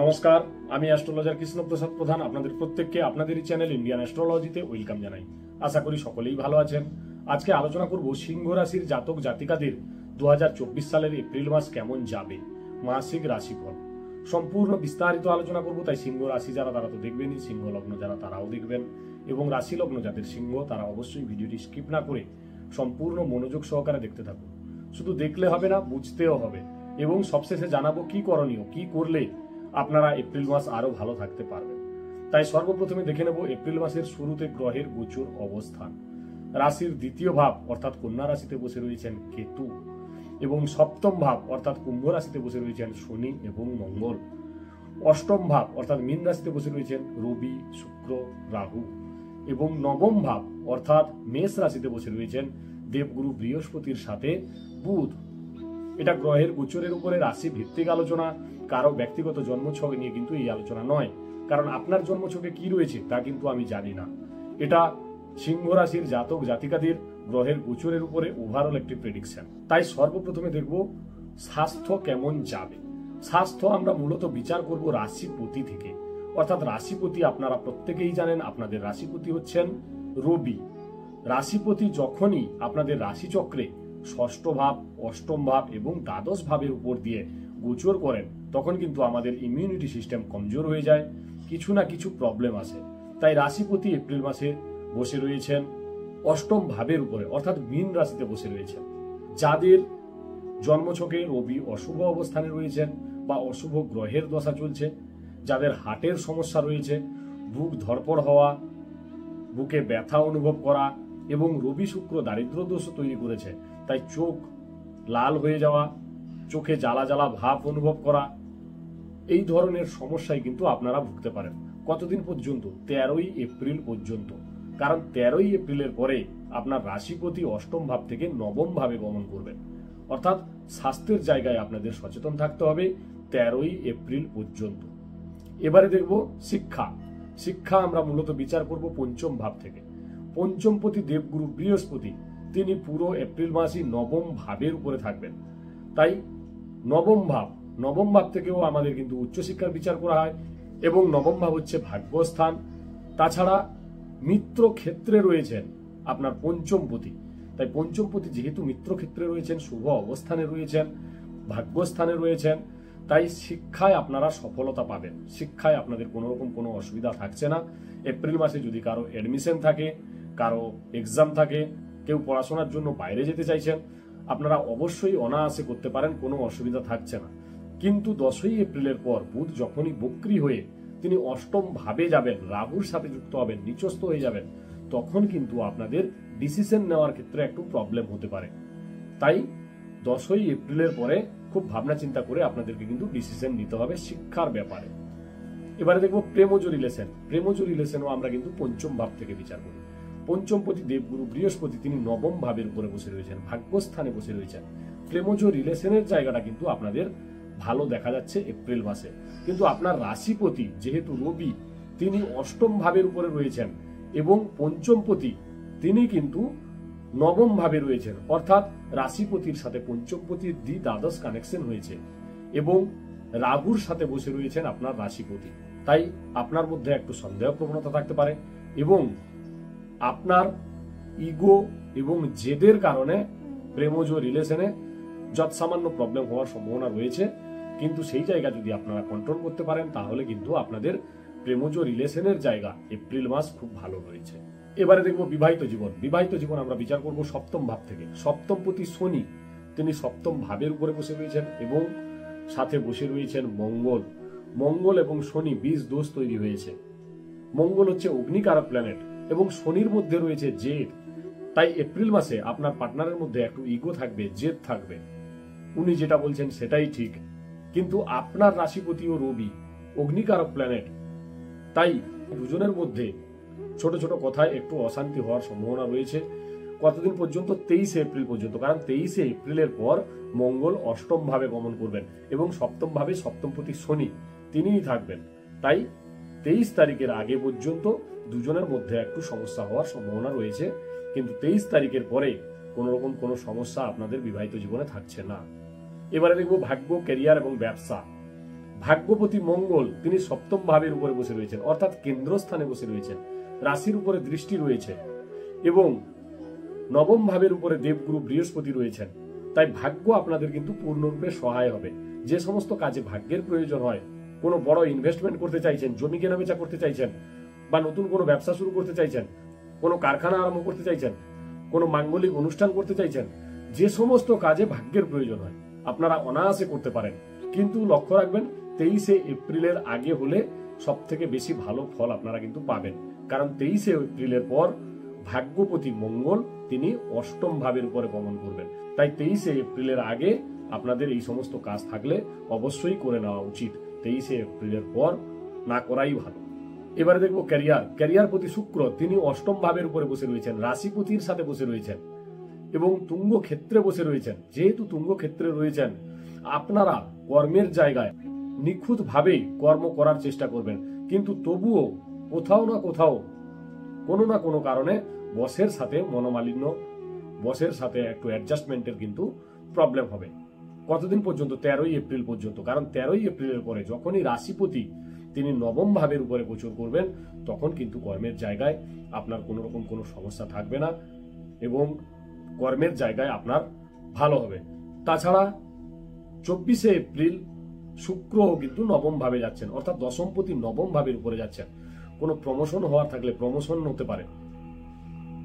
নমস্কার, আমি অ্যাস্ট্রোলজার কৃষ্ণপ্রসাদ প্রধান আপনাদের প্রত্যেককে আপনাদের চ্যানেল ইন্ডিয়ান অ্যাস্ট্রোলজিতে ওয়েলকাম জানাই। আশা করি সকলেই ভালো আছেন। আজকে আলোচনা করব সিংহ রাশির জাতক জাতিকাদের 2024 সালের এপ্রিল মাস কেমন যাবে, মাসিক রাশিফল সম্পূর্ণ বিস্তারিত আলোচনা করব। তাই সিংহ রাশি যারা তারা তো দেখবেনই, সিংহ লগ্ন যারা তারাও দেখবেন, এবং রাশি লগ্ন যাদের সিংহ তারা অবশ্যই ভিডিওটি স্কিপ না করে সম্পূর্ণ মনোযোগ সহকারে দেখতে থাকুন। শুধু দেখলে হবে না, বুঝতেও হবে, এবং সবশেষে জানাবো কি করণীয়, কি করলে আপনারা এপ্রিল মাস আরো ভালো থাকতে পারবেন। তাই সর্বপ্রথমে দেখে নেব এপ্রিল মাসের শুরুতে গ্রহের গোচর অবস্থান। রাশির দ্বিতীয় ভাব অর্থাৎ কন্যা রাশিতে বসে রয়েছেন কেতু, এবং সপ্তম ভাব অর্থাৎ কুম্ভ রাশিতে বসে রয়েছেন শনি এবং মঙ্গল। অষ্টম ভাব অর্থাৎ মীন রাশিতে বসে রয়েছেন রবি, শুক্র, রাহু, এবং নবম ভাব অর্থাৎ মেষ রাশিতে বসে রয়েছেন দেবগুরু বৃহস্পতির সাথে বুধ। এটা গ্রহের গোচরের উপরে রাশি ভিত্তিক আলোচনা, কারো ব্যক্তিগত জন্মছক নিয়ে কিন্তু এই আলোচনা নয়, কারণ আপনার জন্মছকে কি রয়েছে তা কিন্তু আমি জানি না। এটা সিংহ রাশির জাতক জাতিকাদের গ্রহের গোচরের উপরে ওভারঅল একটি প্রেডিকশন। তাই সর্বপ্রথমে দেখব স্বাস্থ্য কেমন যাবে। স্বাস্থ্য আমরা মূলত বিচার করব রাশিপতি থেকে, অর্থাৎ রাশিপতি আপনারা প্রত্যেকেই জানেন আপনাদের রাশিপতি হচ্ছেন রবি। রাশিপতি যখনই আপনাদের রাশিচক্রে ষষ্ঠ ভাব, অষ্টম ভাব এবং দ্বাদশ ভাবের উপর দিয়ে গোচর করেন, তখন কিন্তু আমাদের ইমিউনিটি সিস্টেম কমজোর হয়ে যায়, কিছু না কিছু প্রবলেম আসে। তাই রাশিপতি এপ্রিল মাসে বসে রয়েছেন অষ্টম ভাবের উপরে, অর্থাৎ মীন রাশিতে বসে রয়েছেন। যাদের জন্মছকে রবি অশুভ অবস্থানে রয়েছেন বা অশুভ গ্রহের দশা চলছে, যাদের হার্টের সমস্যা রয়েছে, বুক ধড়পড় হওয়া, বুকে ব্যথা অনুভব করা, এবং রবি শুক্র দারিদ্র দোষ তৈরি করেছে, তাই চোখ লাল হয়ে যাওয়া, চোখে জ্বালা জ্বালা ভাব অনুভব করা, এই ধরনের সমস্যায় কিন্তু আপনারা ভুগতে পারেন। কতদিন পর্যন্ত? 13ই এপ্রিল পর্যন্ত, কারণ 13ই এপ্রিলের পরে আপনার রাশিপতি অষ্টম ভাব থেকে নবম ভাবে গমন করবেন। অর্থাৎ স্বাস্থ্যের জায়গায় আপনাদের সচেতন থাকতে হবে 13ই এপ্রিল পর্যন্ত। এবারে দেখব শিক্ষা। শিক্ষা আমরা মূলত বিচার করব পঞ্চম ভাব থেকে। পঞ্চমপতি দেবগুরু বৃহস্পতি তিনি পুরো এপ্রিল মাসই নবম ভাবের উপরে থাকবেন। তাই নবম ভাব থেকেও আমাদের কিন্তু উচ্চশিক্ষার বিচার করা হয়, এবং নবম ভাব হচ্ছে ভাগ্যস্থান। তাছাড়া মিত্র ক্ষেত্রে রয়েছেন আপনার পঞ্চমপতি, তাই পঞ্চমপতি যেহেতু মিত্র ক্ষেত্রে রয়েছেন, শুভ অবস্থানে রয়েছেন, ভাগ্যস্থানে রয়েছেন, তাই শিক্ষায় আপনারা সফলতা পাবেন। শিক্ষায় আপনাদের কোনো রকম কোনো অসুবিধা থাকছে না। এপ্রিল মাসে যদি কারো এডমিশন থাকে, কারো এক্সাম থাকে, কেউ পড়াশোনার জন্য বাইরে যেতে চাইছেন, আপনারা অবশ্যই অনায়াসে করতে পারেন, কোনো অসুবিধা থাকছে না। কিন্তু 10ই এপ্রিলের পর বুধ যখনই বক্রী হয়ে তিনি অষ্টম ভাবে যাবেন, রাহুর সাথে যুক্ত হবেন, নিচস্থ হয়ে যাবেন, তখন কিন্তু আপনাদের ডিসিশন নেওয়ার ক্ষেত্রে একটু প্রবলেম হতে পারে। তাই 10ই এপ্রিলের পরে খুব ভাবনা চিন্তা করে আপনাদেরকে কিন্তু ডিসিশন নিতে হবে শিক্ষার ব্যাপারে। এবারে দেখবো প্রেমজ রিলেশন। প্রেমজ রিলেশনও আমরা কিন্তু পঞ্চম ভাব থেকে বিচার করি। পঞ্চমপতি দেবগুরু বৃহস্পতি তিনি নবম ভাবের উপরে বসে রয়েছেন, ভাগ্যস্থানে বসে রয়েছেন। প্রেমজ রিলেশনের জায়গাটা কিন্তু আপনাদের ভালো দেখা যাচ্ছে এপ্রিল মাসে। কিন্তু আপনার রাশিপতি যেহেতু রবি তিনি অষ্টম ভাবের উপরে রয়েছেন, এবং পঞ্চমপতি তিনি কিন্তু নবম ভাবে রয়েছেন, অর্থাৎ রাশিপতির সাথে পঞ্চমপতির দ্বাদশ কানেকশন হয়েছে, এবং রাহুর সাথে বসে রয়েছেন আপনার রাশিপতি। তাই আপনার মধ্যে একটু সন্দেহ প্রবণতা থাকতে পারে, এবং আপনার ইগো এবং জেদের কারণে প্রেমজ রিলেশনে যৎসামান্য প্রবলেম হওয়ার সম্ভাবনা রয়েছে। কিন্তু সেই জায়গা যদি আপনারা কন্ট্রোল করতে পারেন, তাহলে কিন্তু আপনাদের প্রেমজ রিলেশনের জায়গা এপ্রিল মাস খুব ভালো রয়েছে। এবারে দেখব বিবাহিত জীবন। বিবাহিত জীবন আমরা বিচার করব সপ্তম ভাব থেকে। সপ্তমপতি শনি তিনি সপ্তম ভাবের উপরে বসে রয়েছেন, এবং সাথে বসে রয়েছেন মঙ্গল। মঙ্গল এবং শনি 20 দোষ তৈরি হয়েছে। মঙ্গল হচ্ছে অগ্নিকারক প্ল্যানেট, এবং শনির মধ্যে রয়েছে জেদ। তাই এপ্রিল মাসে আপনার পার্টনারের মধ্যে একটু ইগো থাকবে, জেদ থাকবে, উনি যেটা বলছেন সেটাই ঠিক। কিন্তু আপনার রাশিপতিও রবি, অগ্নিকারক প্ল্যানেট, তাই দুজনের মধ্যে ছোট ছোট কথায় একটু অশান্তি হওয়ার সম্ভাবনা রয়েছে। কতদিন পর্যন্ত? 23 এপ্রিল পর্যন্ত, কারণ 23 এপ্রিলের পর মঙ্গল অষ্টম ভাবে গমন করবেন, এবং সপ্তম ভাবে সপ্তমপতি শনি তিনিই থাকবেন। তাই 23 তারিখের আগে পর্যন্ত দুজনের মধ্যে একটু সমস্যা হওয়ার সম্ভাবনা রয়েছে, কিন্তু 23 তারিখের পরে কোনো রকম কোনো সমস্যা আপনাদের বিবাহিত জীবনে থাকছে না। এবারে দেখব ভাগ্য, ক্যারিয়ার এবং ব্যবসা। ভাগ্যপতি মঙ্গল তিনি সপ্তম ভাবের উপরে বসে রয়েছেন, অর্থাৎ কেন্দ্রস্থানে বসে রয়েছেন, রাশির উপরে দৃষ্টি রয়েছে এবং নবম ভাবের উপরে দেবগুরু বৃহস্পতি রয়েছেন। তাই ভাগ্য আপনাদের কিন্তু পূর্ণরূপে সহায় হবে। যে সমস্ত কাজে ভাগ্যের প্রয়োজন হয়, কোনো বড় ইনভেস্টমেন্ট করতে চাইছেন, জমি কেনা বেচা করতে চাইছেন, বা নতুন কোনো ব্যবসা শুরু করতে চাইছেন, কোনো কারখানা আরম্ভ করতে চাইছেন, কোনো মাঙ্গলিক অনুষ্ঠান করতে চাইছেন, যে সমস্ত কাজে ভাগ্যের প্রয়োজন হয় আপনারা অনায়াসে করতে পারেন। কিন্তু লক্ষ্য রাখবেন 23শে এপ্রিলের আগে হলে সব থেকে বেশি ভালো ফল আপনারা কিন্তু পাবেন, কারণ 23শে এপ্রিলের পর ভাগ্যপতি মঙ্গল তিনি অষ্টম ভাবের উপরে গমন করবেন। তাই 23শে এপ্রিলের আগে আপনাদের এই সমস্ত কাজ থাকলে অবশ্যই করে নেওয়া উচিত। 23শে এপ্রিলের পর না করাই ভালো। এবারে দেখবো ক্যারিয়ার প্রতি শুক্র তিনি অষ্টম ভাবের উপরে বসে রয়েছেন, রাশিপতির সাথে বসে রয়েছেন এবং তুঙ্গ ক্ষেত্রে বসে রয়েছেন। যেহেতু তুঙ্গ ক্ষেত্রে রয়েছেন, আপনারা কর্মের জায়গায় নিখুঁত ভাবেই কর্ম করার চেষ্টা করবেন, কিন্তু তবুও কোথাও না কোথাও কোনো না কোনো কারণে বসের সাথে মনোমালিন্য, বসের সাথে একটু অ্যাডজাস্টমেন্টের কিন্তু প্রবলেম হবে। কতদিন পর্যন্ত? 13ই এপ্রিল পর্যন্ত। কারণ 13ই এপ্রিলের পরে যখনই রাশিপতি তিনি নবম ভাবের উপরে গোচর করবেন, তখন কিন্তু কর্মের জায়গায় আপনার কোনো রকম কোনো সমস্যা থাকবে না এবং কর্মের জায়গায় আপনার ভালো হবে। তাছাড়া 24শে এপ্রিল শুক্রও কিন্তু নবম ভাবে যাচ্ছেন, অর্থাৎ দশমপতি নবম ভাবের উপরে যাচ্ছেন। কোনো প্রমোশন হওয়ার থাকলে প্রমোশন হতে পারে,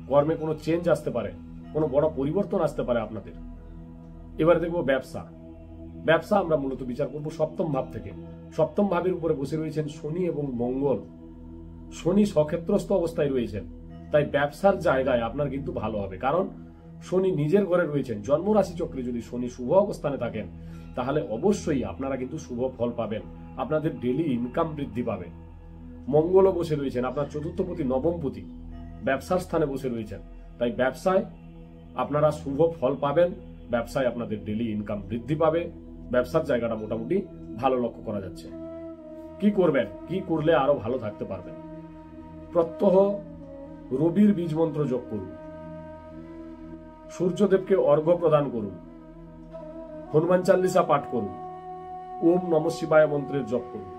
কর্মে কোনো চেঞ্জ আসতে পারে, কোনো বড় পরিবর্তন আসতে পারে আপনাদের। এবারে দেখবো ব্যবসা আমরা মূলত বিচার করব সপ্তম ভাব থেকে। সপ্তম ভাবের উপরে বসে রয়েছেন শনি এবং মঙ্গল। শনি সক্ষেত্রস্থ অবস্থায় রয়েছেন, তাই ব্যবসার জায়গায় আপনার কিন্তু ভালো হবে, কারণ শনি নিজের ঘরে রয়েছেন। জন্ম রাশি চক্রে যদি শনি শুভ অবস্থানে থাকেন, তাহলে অবশ্যই আপনারা কিন্তু শুভ ফল পাবেন, আপনাদের ডেইলি ইনকাম বৃদ্ধি পাবে। মঙ্গলও বসে রয়েছেন, আপনার চতুর্থপতি নবমপতি ব্যবসার স্থানে বসে রয়েছেন, তাই ব্যবসায় আপনারা শুভ ফল পাবেন, ব্যবসায় আপনাদের ডেইলি ইনকাম বৃদ্ধি পাবে, ব্যবসার জায়গাটা মোটামুটি ভালো লক্ষ্য করা যাচ্ছে। কি করবেন, কি করলে আরো ভালো থাকতে পারবেন? প্রত্যহ রবির বীজ মন্ত্র যোগ করুন, সূর্যদেবকে অর্ঘ্য প্রদান করুন, হনুমান চাল্লিশা পাঠ করুন, ওম নমঃ শিবায় মন্ত্রের জপ করুন।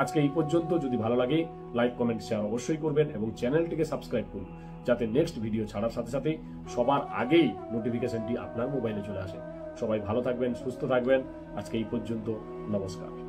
আজকে এই পর্যন্ত। যদি ভালো লাগে লাইক, কমেন্ট, শেয়ার অবশ্যই করবেন এবং চ্যানেলটিকে সাবস্ক্রাইব করুন, যাতে নেক্সট ভিডিও ছাড়ার সাথে সাথে সবার আগেই নোটিফিকেশনটি আপনার মোবাইলে চলে আসে। সবাই ভালো থাকবেন, সুস্থ থাকবেন। আজকে এই পর্যন্ত। নমস্কার।